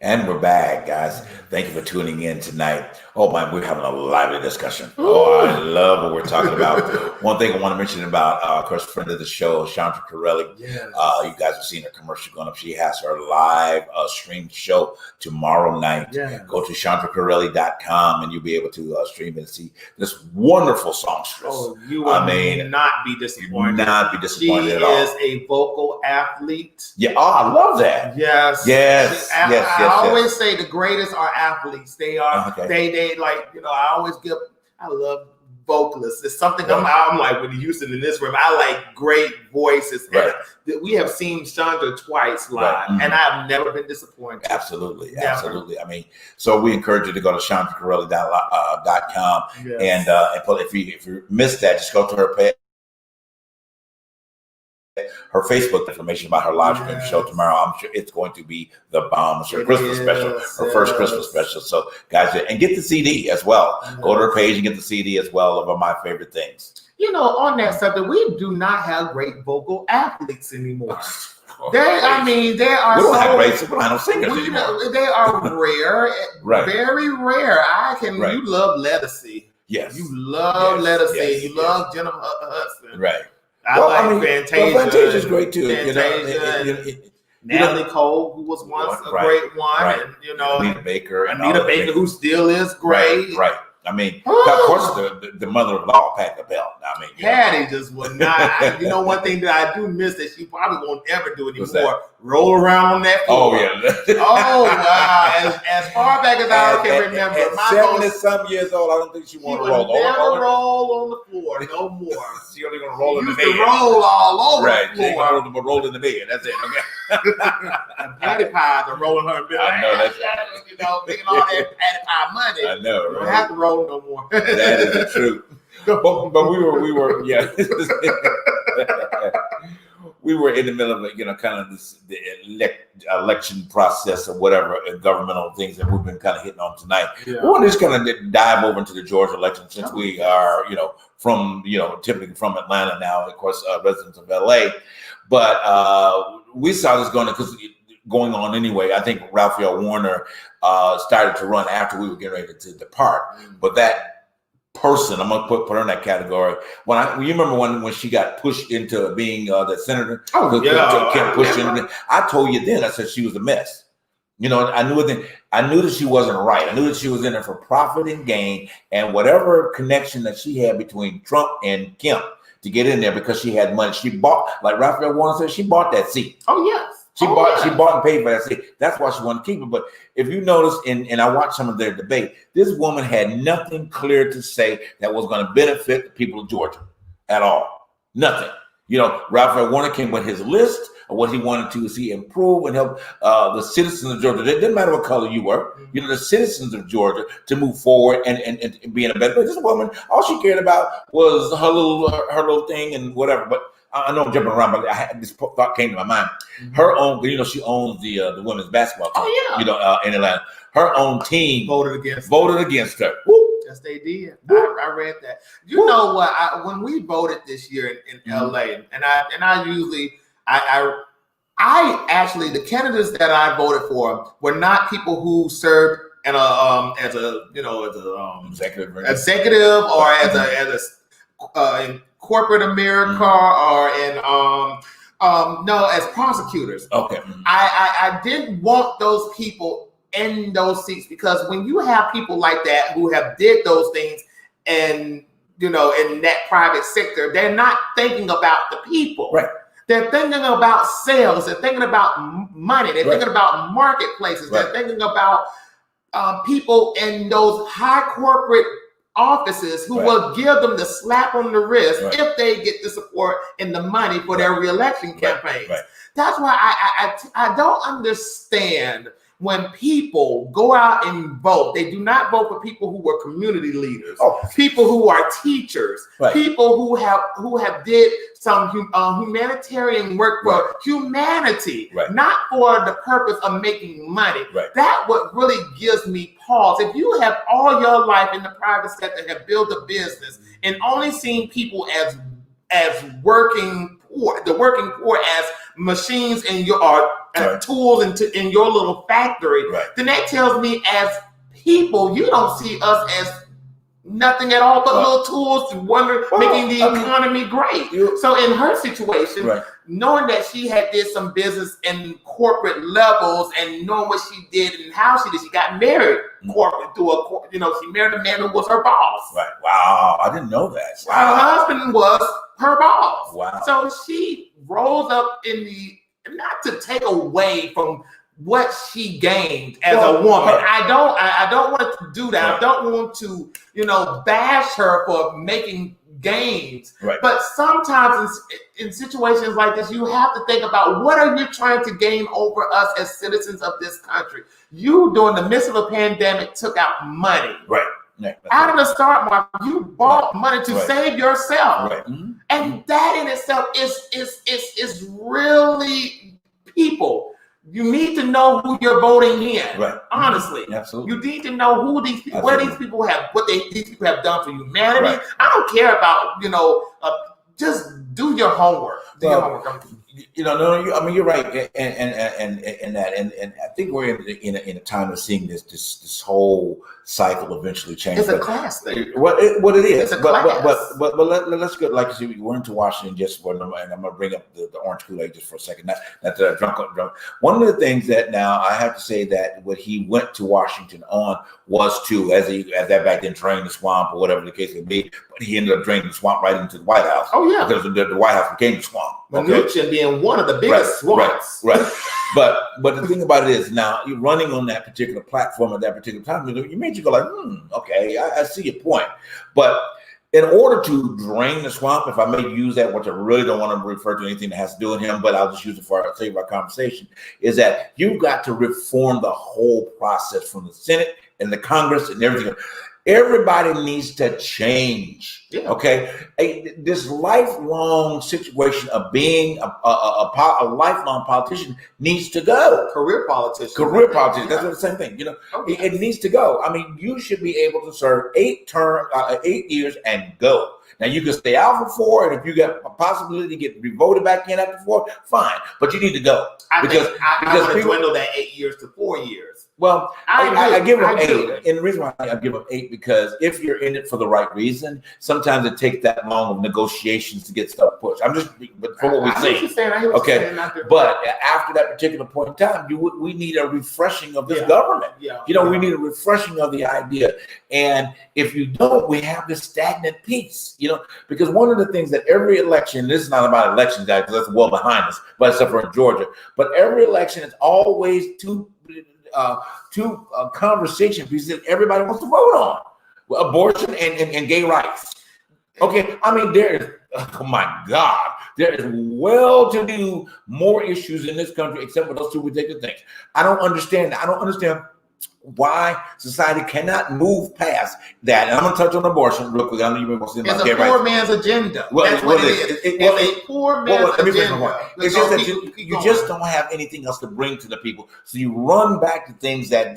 S2: And we're back, guys. Thank you for tuning in tonight. Oh man, we're having a lively discussion. Oh, I love what we're talking about. One thing I want to mention about, of course, friend of the show, Chandra Corelli.
S3: Yes.
S2: You guys have seen her commercial going up. She has her live stream show tomorrow night.
S3: Yes.
S2: Go to chandracorelli.com and you'll be able to stream and see this wonderful songstress.
S3: Oh, you will not be disappointed.
S2: Not be disappointed at all.
S3: She is a vocal athlete.
S2: Yeah. Oh, I love that.
S3: Yes.
S2: Yes.
S3: I always say the greatest are athletes. They are.
S2: Okay.
S3: They like. I love vocalists. It's something I'm like with Houston in this room. I like great voices.
S2: Right.
S3: We have seen Chandra twice live, and I've never been disappointed.
S2: Absolutely.
S3: Never.
S2: Absolutely. I mean, so we encourage you to go to chandracorelli.com and if you missed that, just go to her page. Her Facebook information about her live stream show tomorrow. I'm sure it's going to be the bomb. It's her Christmas special, her first Christmas special. So, guys, and get the CD as well. Go to her page and get the CD as well of My Favorite Things.
S3: On that subject, we do not have great vocal athletes anymore. There are
S2: we don't have great soprano singers anymore.
S3: They are rare,
S2: Right.
S3: Very rare. You love Lettucey.
S2: Yes.
S3: You love Lettucy.
S2: Yes.
S3: You love Jennifer Hudson.
S2: Right.
S3: I like Fantasia.
S2: Fantasia's great too.
S3: Fantasia, Natalie Cole, who was once a great one,
S2: right.
S3: and
S2: Anita Baker,
S3: Anita Baker, who still is great.
S2: Right. I mean, of course, the mother-in-law, Patti LaBelle. I mean,
S3: Patty just would not. One thing that I do miss that she probably won't ever do anymore: roll around on that floor.
S2: Oh yeah.
S3: Oh wow! As far back as I can remember,
S2: at 70-some years old, I don't think she want to roll.
S3: Never roll on the floor no more.
S2: She only gonna roll in the bed.
S3: Used to roll all over the floor.
S2: Right, roll in the bed. That's it. Okay.
S3: Patty pies are rolling her in bed.
S2: I know that's
S3: making all that patty pie money.
S2: I know.
S3: You don't have to roll no more.
S2: That is the truth. But we were we were in the middle of kind of the election process or whatever governmental things that we've been kind of hitting on tonight.
S3: Yeah.
S2: We want to just kind of dive over into the Georgia election since we are from typically from Atlanta now, of course, residents of LA. But we saw this going on anyway. I think Raphael Warner started to run after we were getting ready to depart. But that person, I'm gonna put her in that category. You remember when she got pushed into being the senator?
S3: Oh yeah,
S2: pushed in. I told you then. I said she was a mess. I knew that she wasn't right. I knew that she was in there for profit and gain, and whatever connection that she had between Trump and Kemp to get in there because she had money. She bought, like Raphael Warner said, she bought that seat.
S3: Oh yes.
S2: She bought and paid for that seat. That's why she wanted to keep it. But if you notice, and I watched some of their debate, this woman had nothing clear to say that was going to benefit the people of Georgia at all. Nothing. Raphael Warner came with his list of what he wanted to see improve and help the citizens of Georgia. It didn't matter what color you were, the citizens of Georgia to move forward and be in a better place. This woman, all she cared about was her little thing and whatever. But I know I'm jumping around, but this thought came to my mind. Her own, she owns the women's basketball team.
S3: Oh yeah.
S2: In Atlanta, her own team
S3: voted against
S2: her.
S3: Yes, they did. I read that. You know what? When we voted this year in LA, and I usually I actually the candidates that I voted for were not people who served in as a executive or in corporate America or in as prosecutors.
S2: Okay.
S3: I didn't want those people in those seats because when you have people like that who have did those things and in that private sector, they're not thinking about the people.
S2: Right.
S3: They're thinking about sales. They're thinking about money. They're thinking about marketplaces.
S2: Right.
S3: They're thinking about people in those high corporate offices who will give them the slap on the wrist if they get the support and the money for their reelection campaigns.
S2: Right.
S3: That's why I don't understand when people go out and vote. They do not vote for people who were community leaders, people who are teachers, people who have did some humanitarian work for humanity, not for the purpose of making money. That what really gives me pause. If you have all your life in the private sector have built a business and only seen people as working poor, the working poor as machines in your tools in your little factory, then that tells me as people, you don't see us as nothing at all but little tools making the economy great. So in her situation, knowing that she had did some business in corporate levels and knowing what she did and how she did, she got married corporate she married a man who was her boss.
S2: Right. Wow. I didn't know that. Wow.
S3: Her husband was her boss.
S2: Wow.
S3: So she rose up not to take away from what she gained as a woman. I don't want to do that. I don't want to, bash her for making gains. Right. But sometimes in situations like this, you have to think about what are you trying to gain over us as citizens of this country. You, during the midst of a pandemic, took out money.
S2: Right. Yeah,
S3: out of the start market, you bought money to save yourself. Right. Mm-hmm. And that in itself is really people. You need to know who you're voting in. Right. Honestly.
S2: Absolutely.
S3: You need to know who these people, where these people have, these people have done for humanity. Right. I don't care about, just do your homework. Do your homework.
S2: You're right, and that, and I think we're in a time of seeing this whole cycle eventually change.
S3: It's a class thing.
S2: What it is,
S3: it's a class.
S2: But let's go. Like you said, we went to Washington just for, and I'm going to bring up the orange Kool-Aid just for a second. Not the drunk. One of the things that now I have to say that what he went to Washington on was to, as that back then, drain the swamp or whatever the case may be. But he ended up draining the swamp right into the White House.
S3: Oh yeah,
S2: because the White House became the swamp.
S3: Mnuchin being one of the biggest swamps.
S2: Right. But the thing about it is, now you're running on that particular platform at that particular time. You made you go like, okay, I see your point. But in order to drain the swamp, if I may use that, which I really don't want to refer to anything that has to do with him, but I'll just use it for the sake of our conversation, is that you've got to reform the whole process from the Senate and the Congress and everything. Everybody needs to change. Yeah. Okay, this lifelong situation of being a lifelong politician needs to go.
S3: Career politician.
S2: That's the same thing. It needs to go. I mean, you should be able to serve 8 years and go. Now you can stay out for 4, and if you get a possibility to get voted back in after 4, fine. But you need to go
S3: because want to dwindle that 8 years to 4 years.
S2: Well, I give them 8, and the reason why I give them 8 because if you're in it for the right reason, sometimes it takes that long of negotiations to get stuff pushed. I'm just, but for what we say, okay. But after that particular point in time, we need a refreshing of this government. We need a refreshing of the idea, and if you don't, we have this stagnant peace. Because one of the things that every election, this is not about elections, guys, because that's well behind us, but except for in Georgia, but every election is always two conversation pieces that everybody wants to vote on: abortion and gay rights. Okay, I mean there is, oh my God, there is well-to-do more issues in this country except for those two particular things. I don't understand. I don't understand why society cannot move past that. And I'm going to touch on abortion real quick. I know you've been saying about
S3: it's a poor man's agenda. That's what it is. It's a poor man's agenda.
S2: It's just that you just don't have anything else to bring to the people. So you run back to things that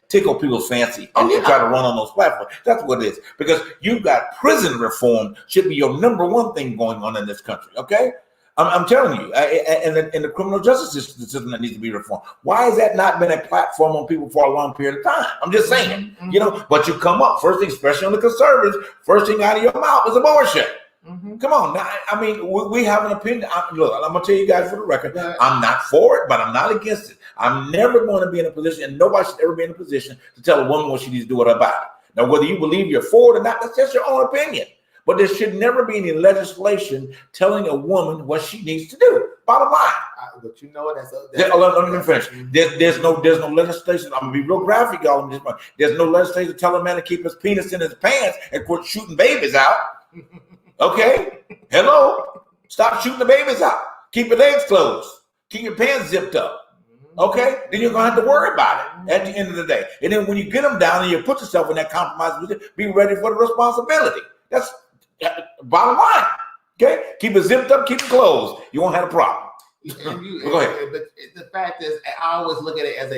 S2: tickle people's fancy and try to run on those platforms. That's what it is. Because you've got prison reform should be your number one thing going on in this country. Okay? I'm telling you, and the criminal justice system that needs to be reformed. Why has that not been a platform on people for a long period of time? I'm just saying, but you come up, first thing, especially on the conservatives, first thing out of your mouth is abortion. Mm-hmm. Come on. Now, I mean, we have an opinion. Look, I'm going to tell you guys for the record, I'm not for it, but I'm not against it. I'm never going to be in a position, and nobody should ever be in a position to tell a woman what she needs to do with her body. Now, whether you believe you're for it or not, that's just your own opinion. But there should never be any legislation telling a woman what she needs to do. Bottom line.
S3: But you know that's
S2: let me finish. There's no legislation. I'm gonna be real graphic, y'all. There's no legislation telling a man to keep his penis in his pants and quit shooting babies out. Okay? Hello? Stop shooting the babies out. Keep your legs closed. Keep your pants zipped up. Okay? Then you're gonna have to worry about it at the end of the day. And then when you get them down and you put yourself in that compromise with it, be ready for the responsibility. That's bottom line. Okay? Keep it zipped up, keep it closed. You won't have a problem. Go ahead.
S3: But the fact is, I always look at it as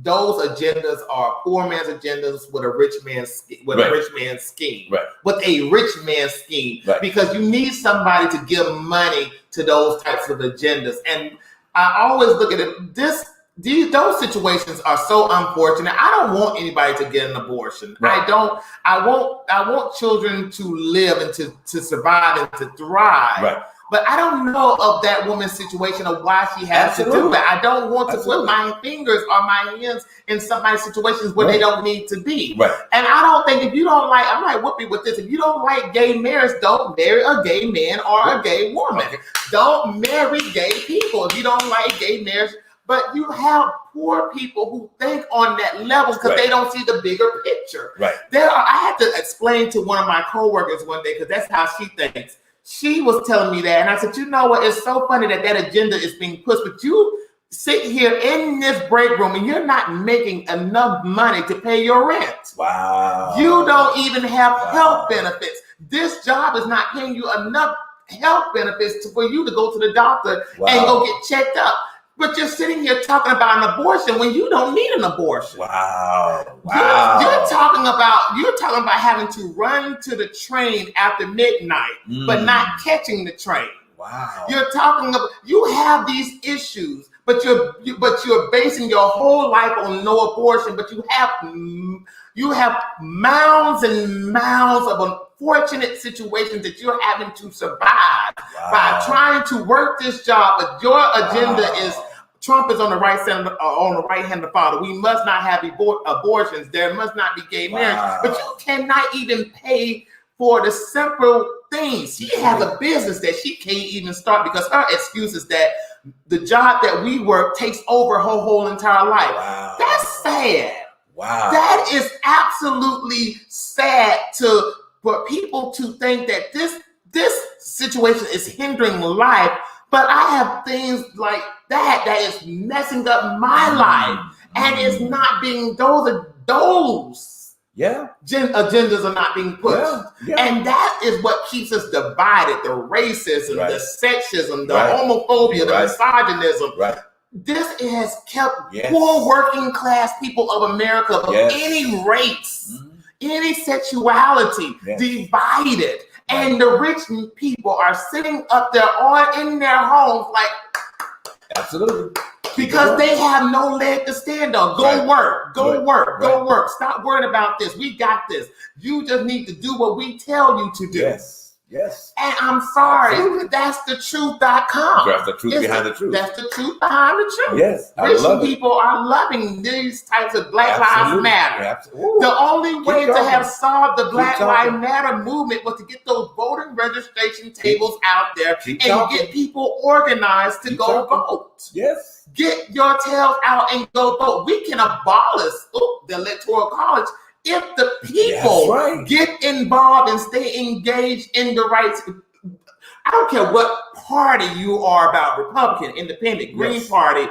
S3: those agendas are poor man's agendas with a rich man's scheme. With a rich man's scheme.
S2: Right.
S3: With a rich man's scheme.
S2: Right.
S3: Because you need somebody to give money to those types of agendas. And I always look at it. Those situations are so unfortunate. I don't want anybody to get an abortion.
S2: Right.
S3: I want children to live and to survive and to thrive.
S2: Right.
S3: But I don't know of that woman's situation of why she has to do that. I don't want to put my fingers or my hands in somebody's situations where they don't need to be.
S2: Right.
S3: And I don't think if you don't like, I'm like Whoopi with this, if you don't like gay marriage, don't marry a gay man or a gay woman. Okay. Don't marry gay people if you don't like gay marriage. But you have poor people who think on that level because they don't see the bigger picture.
S2: Right.
S3: I had to explain to one of my coworkers one day because that's how she thinks. She was telling me that, and I said, you know what? It's so funny that agenda is being pushed, but you sit here in this break room and you're not making enough money to pay your rent.
S2: Wow.
S3: You don't even have health benefits. This job is not paying you enough health benefits for you to go to the doctor and go get checked up. But you're sitting here talking about an abortion when you don't need an abortion.
S2: Wow.
S3: You're talking about having to run to the train after midnight, but not catching the train.
S2: Wow.
S3: You're talking about you have these issues, but you're basing your whole life on no abortion. But you have mounds and mounds of unfortunate situations that you're having to survive by trying to work this job. But your agenda is Trump is on the right hand of father. We must not have abortions. There must not be gay marriage. But you cannot even pay for the simple things. She has a business that she can't even start because her excuse is that the job that we work takes over her whole entire life.
S2: Wow.
S3: That's sad.
S2: Wow.
S3: That is absolutely sad for people to think that this situation is hindering life. But I have things like that is messing up my life, and it's not being those agendas are not being pushed, and that is what keeps us divided: the racism, the sexism, the homophobia, the misogynism. Right. This has kept poor working class people of America of any race, any sexuality divided. And the rich people are sitting up there in their homes like,
S2: absolutely,
S3: because they have no leg to stand on. Go work, go work. Stop worrying about this. We got this. You just need to do what we tell you to do.
S2: Yes.
S3: And I'm sorry, that's the truth.com.
S2: That's the truth behind the truth.
S3: That's the truth behind the truth.
S2: Yes.
S3: Rich people are loving these types of Black Lives Matter.
S2: Absolutely.
S3: The only way to have solved the Black Lives Matter movement was to get those voting registration tables out there and get people organized to go vote.
S2: Yes.
S3: Get your tails out and go vote. We can abolish the Electoral College if the people get involved and stay engaged in the rights. I don't care what party you are about, Republican, Independent, Green Party,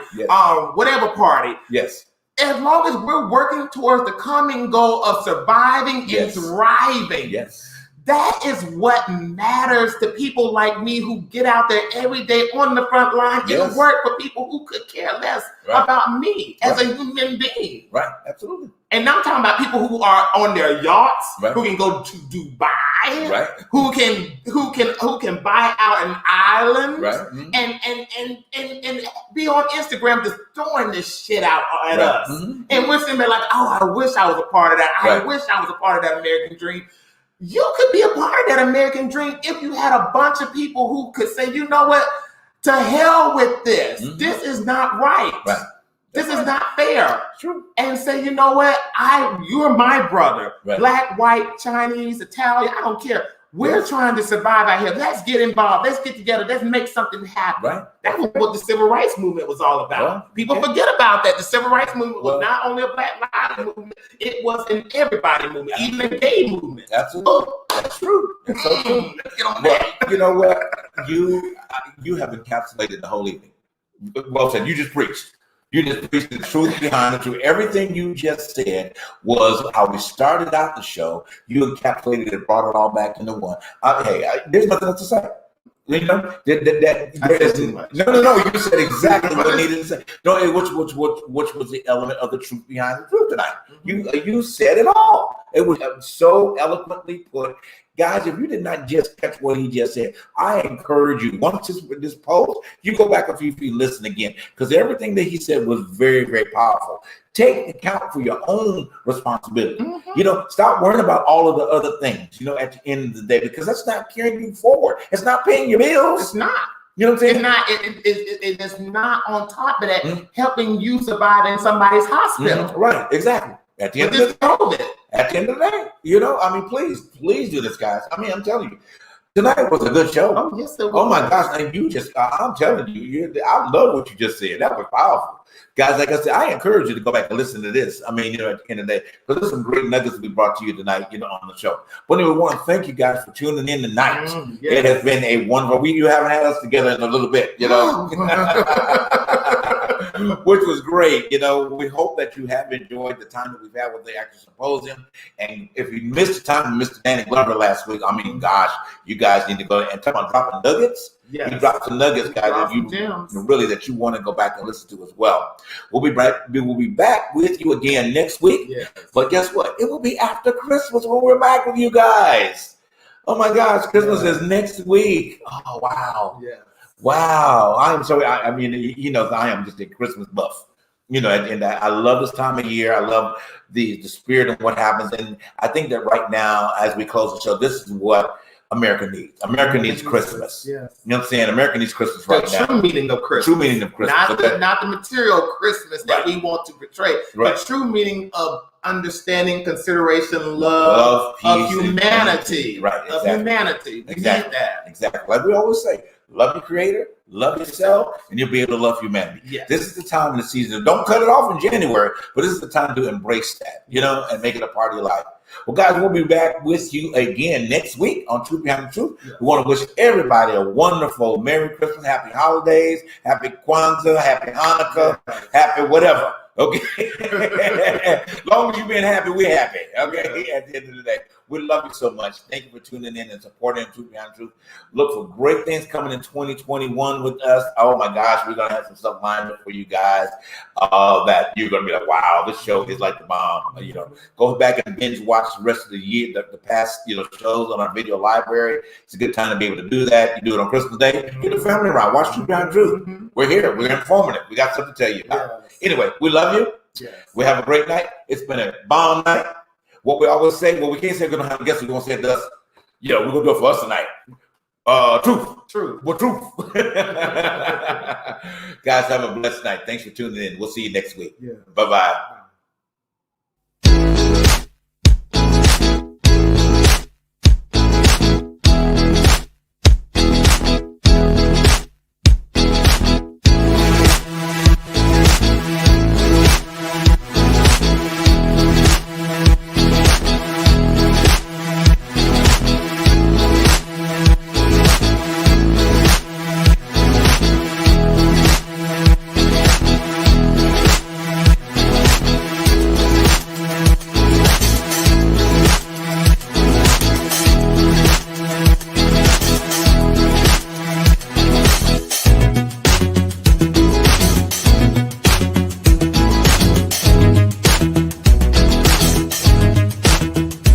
S3: whatever party.
S2: Yes.
S3: As long as we're working towards the common goal of surviving and thriving.
S2: Yes.
S3: That is what matters to people like me who get out there every day on the front line and work for people who could care less about me as a human being.
S2: Right, absolutely.
S3: And I'm talking about people who are on their yachts, who can go to Dubai, who can buy out an island, and be on Instagram just throwing this shit out at us. And we're sitting there like, oh, I wish I was a part of that. I wish I was a part of that American dream. You could be a part of that American dream if you had a bunch of people who could say, you know what, to hell with this. This is not right. This is not fair.
S2: True.
S3: And say, you know what, you're my brother. Black, white, Chinese, Italian, I don't care. We're trying to survive out here. Let's get involved. Let's get together. Let's make something happen. That was what the Civil Rights Movement was all about. People forget about that. The Civil Rights Movement was not only a Black Lives Movement, it was an everybody movement, even a gay movement.
S2: Absolutely. That's true. That's so true. You know what? You have encapsulated the whole evening. Well said. You just preached. You just preached the truth behind the truth. Everything you just said was how we started out the show. You encapsulated it, brought it all back into one. There's nothing else to say. You know no. You said exactly what needed to say. No, which was the element of the truth behind the truth tonight. You said it all. It was so eloquently put. Guys, if you did not just catch what he just said, I encourage you. Once this post, you go back a few feet, listen again, because everything that he said was very, very powerful. Take account for your own responsibility. You know, stop worrying about all of the other things, you know, at the end of the day, because that's not carrying you forward. It's not paying your bills.
S3: It's not.
S2: You know what I'm saying?
S3: It's not. It is not on top of that helping you survive in somebody's hospital.
S2: Right, exactly. At the end of the day. At the end of the day, you know, I mean, please do this, guys. I mean, I'm telling you, tonight was a good show.
S3: Oh, yes, it was.
S2: Oh my gosh, and I'm telling you, I love what you just said. That was powerful. Guys, like I said, I encourage you to go back and listen to this. I mean, you know, at the end of the day, because there's some great nuggets we brought to you tonight, you know, on the show. But anyway, we want to thank you guys for tuning in tonight. Yes. It has been a wonderful week. You haven't had us together in a little bit, you know. Which was great. You know, we hope that you have enjoyed the time that we've had with the Actors Symposium. And if you missed the time with Mr. Danny Glover last week, I mean, gosh, you guys need to go and talk about dropping nuggets. Yes. You dropped some nuggets, guys, that you want to go back and listen to as well. We'll be back with you again next week. Yes. But guess what? It will be after Christmas when we're back with you guys. Oh my gosh, Christmas is next week. Oh wow. Yeah. Wow, I am so. I mean, you know, I am just a Christmas buff, you know, and I love this time of year. I love the spirit and what happens, and I think that right now, as we close the show, this is what America needs. America needs Christmas. Yes. You know what I'm saying? America needs Christmas right now.
S3: The true meaning of Christmas.
S2: True meaning of Christmas.
S3: Not the material Christmas that we want to portray. Right. The true meaning of understanding, consideration, love peace, of humanity.
S2: Right. Exactly.
S3: Of humanity. We need that.
S2: Exactly. Like we always say, love your creator, love yourself, and you'll be able to love humanity. Yes. This is the time in the season. Don't cut it off in January, but this is the time to embrace that, you know, and make it a part of your life. Well, guys, we'll be back with you again next week on Truth Behind the Truth. Yeah. We want to wish everybody a wonderful Merry Christmas, Happy Holidays, Happy Kwanzaa, Happy Hanukkah, Happy whatever. Okay. As long as you've been happy, we're happy. Okay. At the end of the day, we love you so much. Thank you for tuning in and supporting Truth Behind the Truth. Look for great things coming in 2021 with us. Oh my gosh, we're gonna have some stuff lined up for you guys that you're gonna be like, wow, this show is like the bomb. You know, go back and binge watch the rest of the year, the past, you know, shows on our video library. It's a good time to be able to do that. You do it on Christmas Day. Get the family around. Watch Truth Behind the Truth. We're here. We're informative. We got something to tell you about. Anyway, we love you. Yes. We have a great night. It's been a bomb night. What we always say, well, we can't say we're gonna have a guest. We're gonna say it to us. Yeah, we're gonna do it for us tonight. Truth. Well, truth. Guys, have a blessed night. Thanks for tuning in. We'll see you next week. Yeah. Bye-bye.